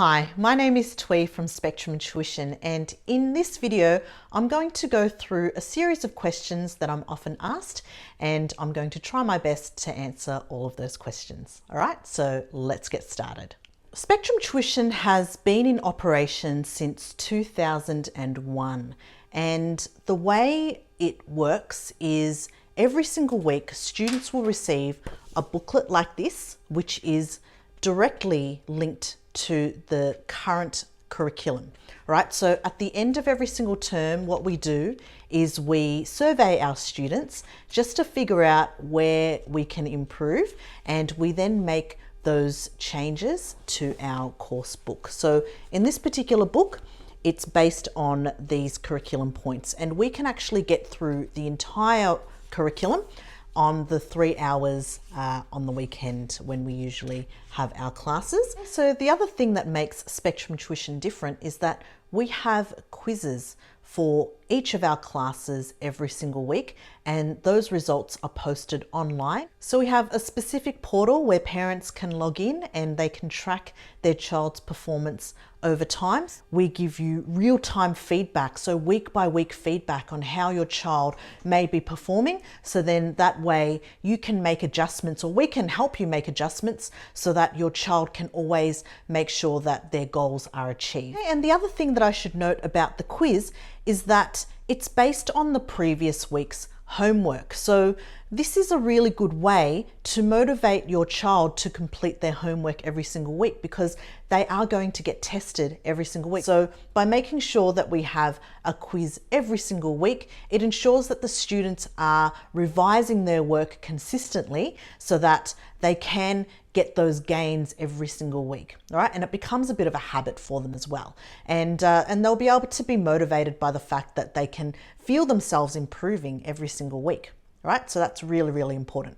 Hi, my name is Twee from Spectrum Tuition, and in this video I'm going to go through a series of questions that I'm often asked, and I'm going to try my best to answer all of those questions. All right, so let's get started. Spectrum Tuition has been in operation since 2001, and the way it works is every single week students will receive a booklet like this, which is directly linked to the current curriculum, right? So at the end of every single term, what we do is we survey our students just to figure out where we can improve, and we then make those changes to our course book. So in this particular book, it's based on these curriculum points, and we can actually get through the entire curriculum on the 3 hours on the weekend when we usually have our classes. So the other thing that makes Spectrum Tuition different is that we have quizzes for each of our classes every single week, and those results are posted online. So we have a specific portal where parents can log in and they can track their child's performance over time. We give you real-time feedback, so week by week feedback on how your child may be performing, so then that way you can make adjustments, or we can help you make adjustments so that your child can always make sure that their goals are achieved. And the other thing that I should note about the quiz is that it's based on the previous week's homework. So this is a really good way to motivate your child to complete their homework every single week, because they are going to get tested every single week. So by making sure that we have a quiz every single week, it ensures that the students are revising their work consistently so that they can get those gains every single week, all right? And it becomes a bit of a habit for them as well. And they'll be able to be motivated by the fact that they can feel themselves improving every single week, all right? So that's really, really important.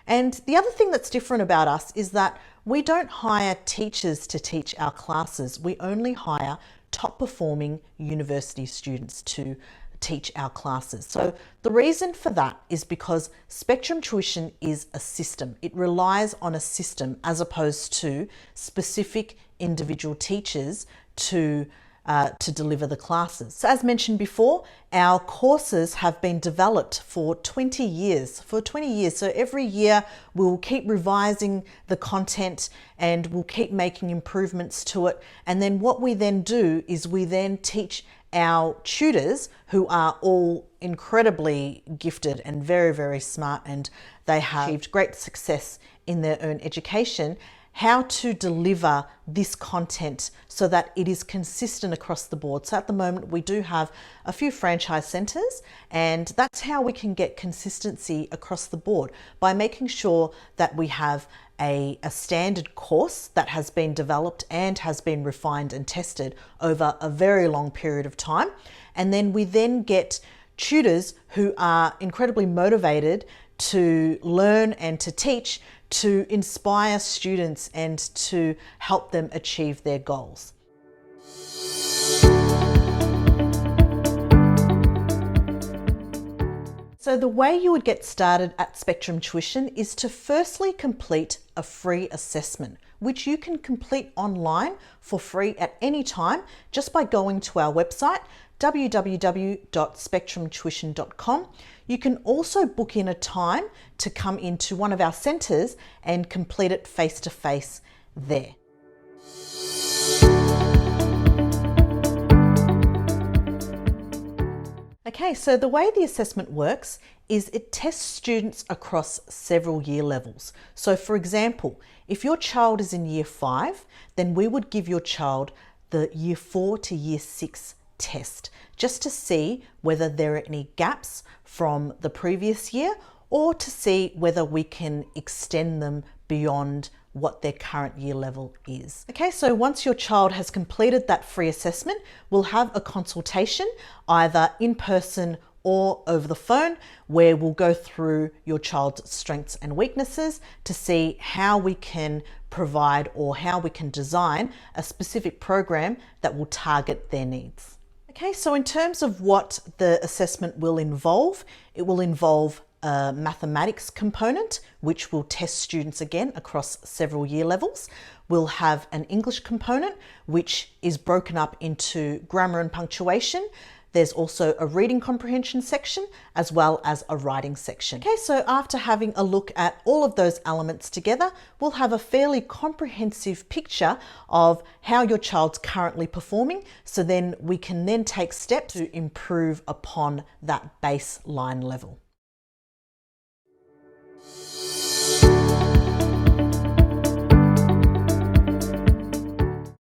And the other thing that's different about us is that we don't hire teachers to teach our classes. We only hire top performing university students to teach our classes. So the reason for that is because Spectrum Tuition is a system. It relies on a system as opposed to specific individual teachers to deliver the classes. So as mentioned before, our courses have been developed for 20 years. So every year we'll keep revising the content and we'll keep making improvements to it. And then what we then do is we then teach our tutors, who are all incredibly gifted and very, very smart, and they have achieved great success in their own education, how to deliver this content so that it is consistent across the board. So at the moment we do have a few franchise centres, and that's how we can get consistency across the board, by making sure that we have a standard course that has been developed and has been refined and tested over a very long period of time. And then we then get tutors who are incredibly motivated to learn and to teach, to inspire students and to help them achieve their goals. So the way you would get started at Spectrum Tuition is to firstly complete a free assessment, which you can complete online for free at any time just by going to our website, www.spectrumtuition.com. You can also book in a time to come into one of our centres and complete it face-to-face there. Okay, so the way the assessment works is it tests students across several year levels. So for example, if your child is in year 5, then we would give your child the year 4 to year 6 test, just to see whether there are any gaps from the previous year, or to see whether we can extend them beyond what their current year level is. Okay, so once your child has completed that free assessment, we'll have a consultation either in person or over the phone, where we'll go through your child's strengths and weaknesses to see how we can provide or how we can design a specific program that will target their needs. Okay, so in terms of what the assessment will involve, it will involve a mathematics component, which will test students again across several year levels. We'll have an English component, which is broken up into grammar and punctuation. There's also a reading comprehension section as well as a writing section. Okay, so after having a look at all of those elements together, we'll have a fairly comprehensive picture of how your child's currently performing. So then we can then take steps to improve upon that baseline level.